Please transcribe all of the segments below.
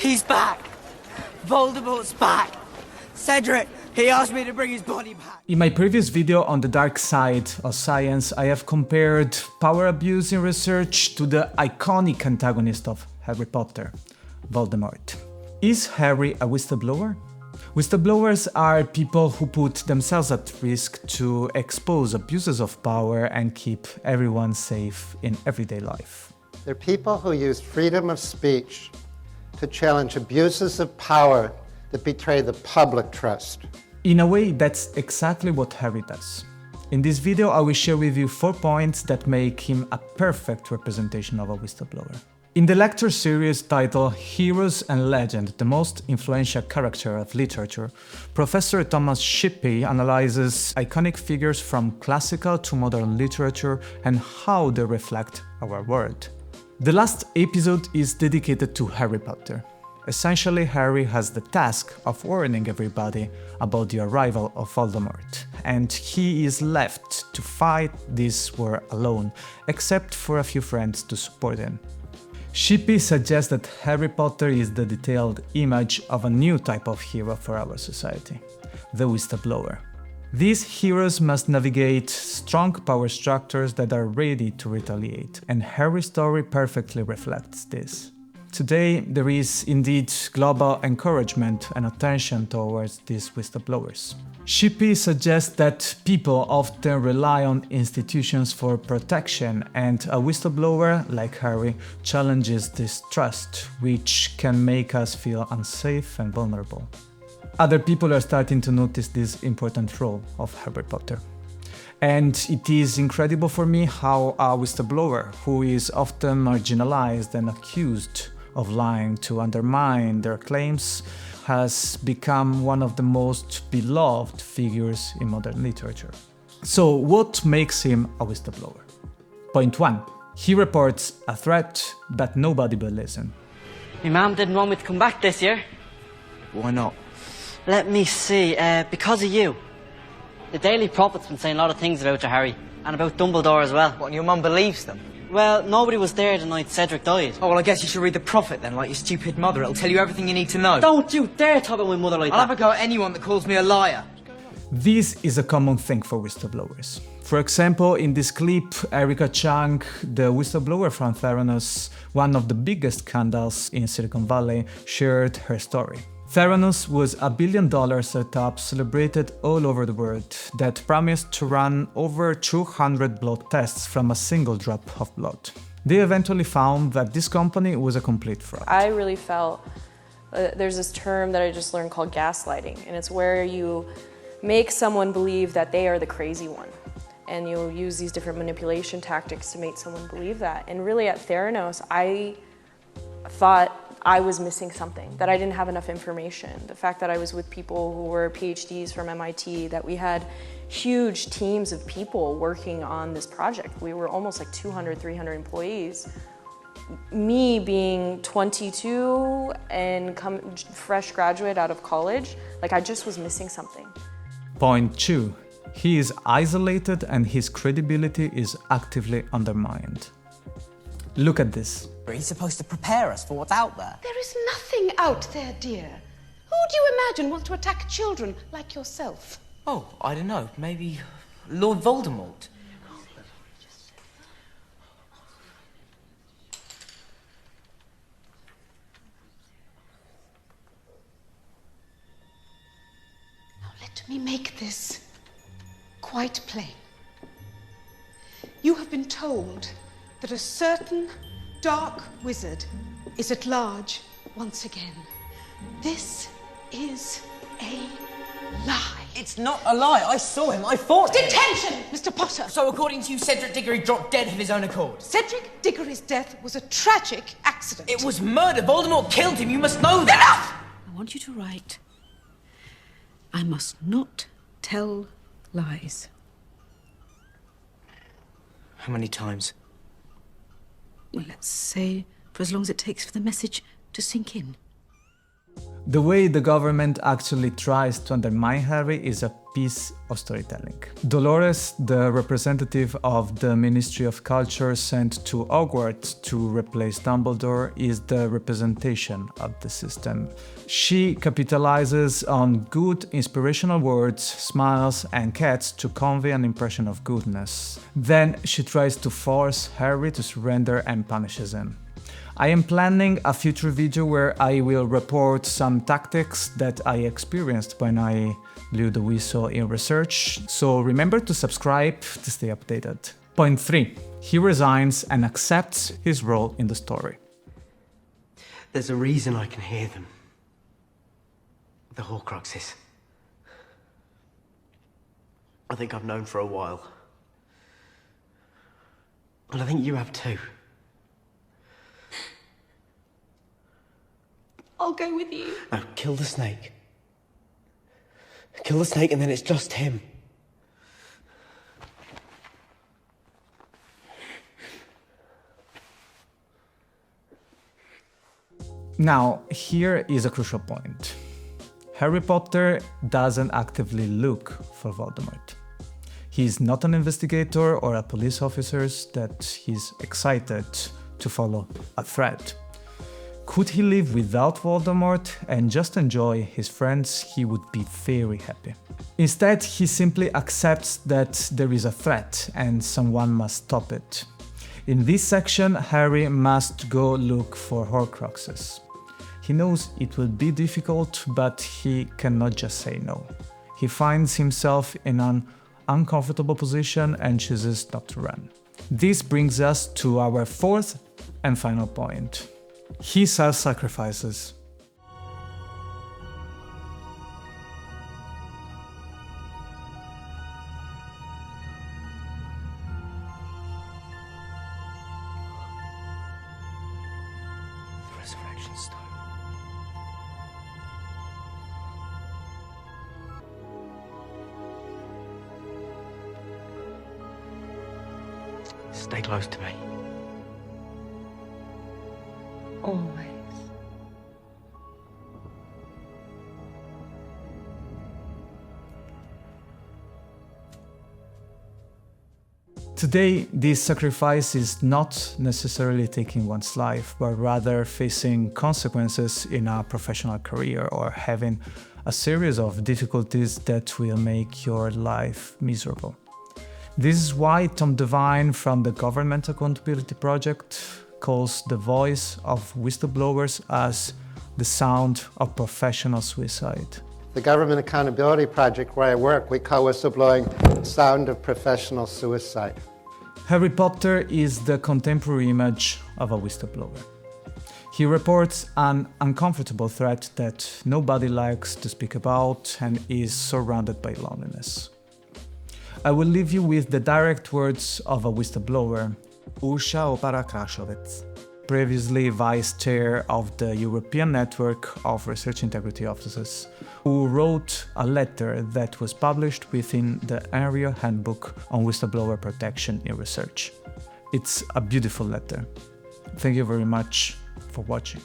He's back! Voldemort's back! Cedric, he asked me to bring his body back. In my previous video on the dark side of science, I have compared power abuse in research to the iconic antagonist of Harry Potter, Voldemort. Is Harry a whistleblower? Whistleblowers are people who put themselves at risk to expose abuses of power and keep everyone safe in everyday life. They're people who use freedom of speech to challenge abuses of power that betray the public trust. In a way, that's exactly what Harry does. In this video, I will share with you 4 points that make him a perfect representation of a whistleblower. In the lecture series titled Heroes and Legend, the most influential character of literature, Professor Thomas Shippey analyzes iconic figures from classical to modern literature and how they reflect our world. The last episode is dedicated to Harry Potter. Essentially, Harry has the task of warning everybody about the arrival of Voldemort, and he is left to fight this war alone, except for a few friends to support him. Shippey suggests that Harry Potter is the detailed image of a new type of hero for our society, the whistleblower. These heroes must navigate strong power structures that are ready to retaliate, and Harry's story perfectly reflects this. Today, there is indeed global encouragement and attention towards these whistleblowers. Shippey suggests that people often rely on institutions for protection, and a whistleblower like Harry challenges this trust, which can make us feel unsafe and vulnerable. Other people are starting to notice this important role of Harry Potter. And it is incredible for me how a whistleblower, who is often marginalized and accused of lying to undermine their claims, has become one of the most beloved figures in modern literature. So what makes him a whistleblower? Point 1. He reports a threat, but nobody believes him. My mum didn't want me to come back this year. Why not? Let me see, because of you. The Daily Prophet's been saying a lot of things about you, Harry, and about Dumbledore as well. What, and your mum believes them? Well, nobody was there the night Cedric died. Oh, well, I guess you should read the Prophet then, like your stupid mother. It'll tell you everything you need to know. Don't you dare talk about my mother like I'll that. have a go at anyone that calls me a liar. This is a common thing for whistleblowers. For example, in this clip, Erica Chang, the whistleblower from Theranos, one of the biggest scandals in Silicon Valley, shared her story. Theranos was a $1 billion startup celebrated all over the world that promised to run over 200 blood tests from a single drop of blood. They eventually found that this company was a complete fraud. I really felt there's this term that I just learned called gaslighting, and it's where you make someone believe that they are the crazy one. And you'll use these different manipulation tactics to make someone believe that. And really at Theranos, I thought I was missing something, that I didn't have enough information. The fact that I was with people who were PhDs from MIT, that we had huge teams of people working on this project. We were almost like 200, 300 employees. Me being 22 and fresh graduate out of college, like I just was missing something. Point 2. He is isolated and his credibility is actively undermined. Look at this. He's supposed to prepare us for what's out there. There is nothing out there, dear. Who do you imagine wants to attack children like yourself? Oh, I don't know. Maybe Lord Voldemort. Now let me make this quite plain. You have been told that a certain dark wizard is at large once again. This is a lie. It's not a lie. I saw him. I fought him. Detention, Mr. Potter! So according to you, Cedric Diggory dropped dead of his own accord? Cedric Diggory's death was a tragic accident. It was murder. Voldemort killed him. You must know that. Enough! I want you to write, I must not tell lies. How many times? Well, let's say for as long as it takes for the message to sink in. The way the government actually tries to undermine Harry is a piece of storytelling. Dolores, the representative of the Ministry of Culture sent to Hogwarts to replace Dumbledore, is the representation of the system. She capitalizes on good, inspirational words, smiles, and cats to convey an impression of goodness. Then she tries to force Harry to surrender and punishes him. I am planning a future video where I will report some tactics that I experienced when I blew the whistle in research, so remember to subscribe to stay updated. Point 3. He resigns and accepts his role in the story. There's a reason I can hear them. The Horcruxes. I think I've known for a while. And I think you have too. I'll go with you. No, kill the snake. Kill the snake and then it's just him. Now, here is a crucial point. Harry Potter doesn't actively look for Voldemort. He's not an investigator or a police officer that he's excited to follow a thread. Could he live without Voldemort and just enjoy his friends, he would be very happy. Instead, he simply accepts that there is a threat and someone must stop it. In this section, Harry must go look for Horcruxes. He knows it will be difficult, but he cannot just say no. He finds himself in an uncomfortable position and chooses not to run. This brings us to our fourth and final point. He self-sacrifices. The Resurrection Stone. Stay close to me. Always. Today, this sacrifice is not necessarily taking one's life, but rather facing consequences in a professional career or having a series of difficulties that will make your life miserable. This is why Tom Devine from the Government Accountability Project calls the voice of whistleblowers as the sound of professional suicide. The Government Accountability Project where I work, we call whistleblowing the sound of professional suicide. Harry Potter is the contemporary image of a whistleblower. He reports an uncomfortable threat that nobody likes to speak about and is surrounded by loneliness. I will leave you with the direct words of a whistleblower, Urša, Opara, Krašovec, previously vice chair of the European Network of Research Integrity Offices, who wrote a letter that was published within the Area Handbook on Whistleblower Protection in Research. It's a beautiful letter. Thank you very much for watching.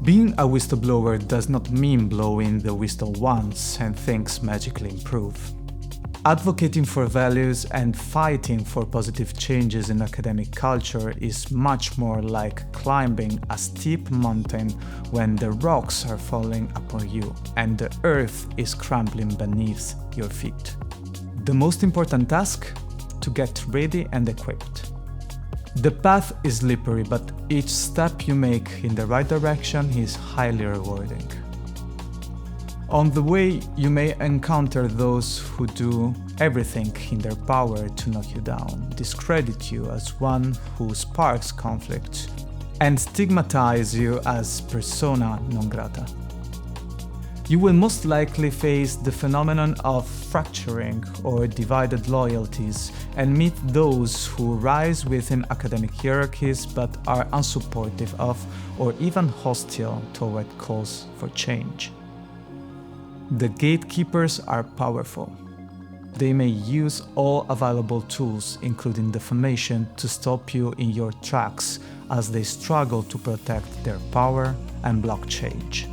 Being a whistleblower does not mean blowing the whistle once and things magically improve. Advocating for values and fighting for positive changes in academic culture is much more like climbing a steep mountain when the rocks are falling upon you and the earth is crumbling beneath your feet. The most important task? To get ready and equipped. The path is slippery, but each step you make in the right direction is highly rewarding. On the way, you may encounter those who do everything in their power to knock you down, discredit you as one who sparks conflict, and stigmatize you as persona non grata. You will most likely face the phenomenon of fracturing or divided loyalties and meet those who rise within academic hierarchies but are unsupportive of or even hostile toward calls for change. The gatekeepers are powerful. They may use all available tools, including defamation, to stop you in your tracks as they struggle to protect their power and block change.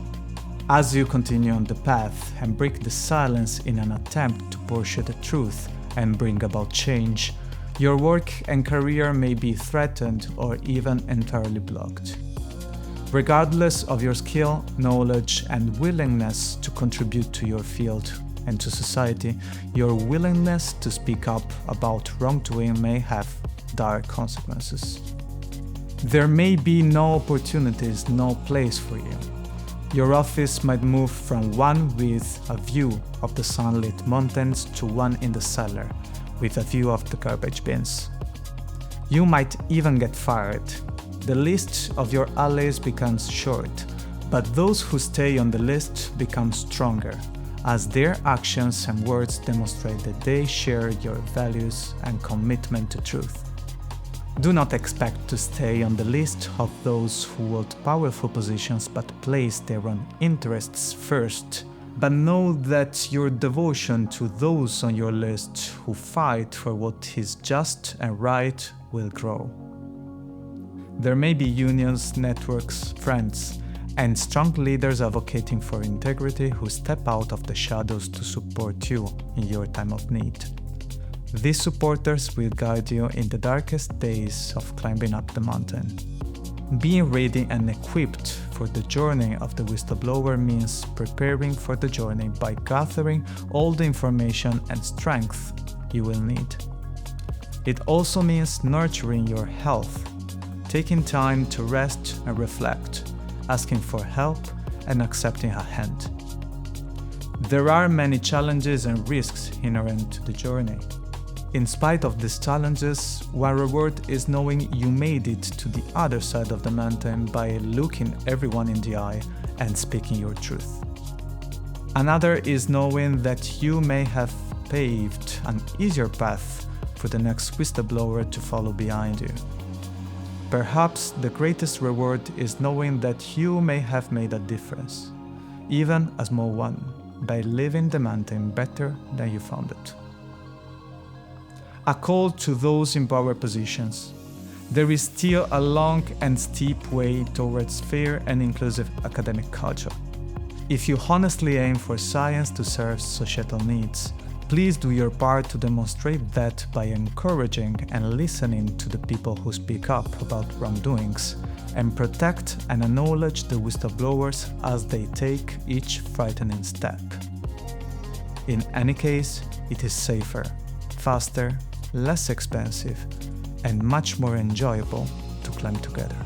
As you continue on the path and break the silence in an attempt to pursue the truth and bring about change, your work and career may be threatened or even entirely blocked. Regardless of your skill, knowledge, and willingness to contribute to your field and to society, your willingness to speak up about wrongdoing may have dire consequences. There may be no opportunities, no place for you. Your office might move from one with a view of the sunlit mountains to one in the cellar with a view of the garbage bins. You might even get fired. The list of your allies becomes short, but those who stay on the list become stronger, as their actions and words demonstrate that they share your values and commitment to truth. Do not expect to stay on the list of those who hold powerful positions but place their own interests first, but know that your devotion to those on your list who fight for what is just and right will grow. There may be unions, networks, friends, and strong leaders advocating for integrity who step out of the shadows to support you in your time of need. These supporters will guide you in the darkest days of climbing up the mountain. Being ready and equipped for the journey of the whistleblower means preparing for the journey by gathering all the information and strength you will need. It also means nurturing your health, taking time to rest and reflect, asking for help and accepting a hand. There are many challenges and risks inherent to the journey. In spite of these challenges, one reward is knowing you made it to the other side of the mountain by looking everyone in the eye and speaking your truth. Another is knowing that you may have paved an easier path for the next whistleblower to follow behind you. Perhaps the greatest reward is knowing that you may have made a difference, even a small one, by leaving the mountain better than you found it. A call to those in power positions. There is still a long and steep way towards fair and inclusive academic culture. If you honestly aim for science to serve societal needs, please do your part to demonstrate that by encouraging and listening to the people who speak up about wrongdoings, and protect and acknowledge the whistleblowers as they take each frightening step. In any case, it is safer, faster, less expensive, and much more enjoyable to climb together.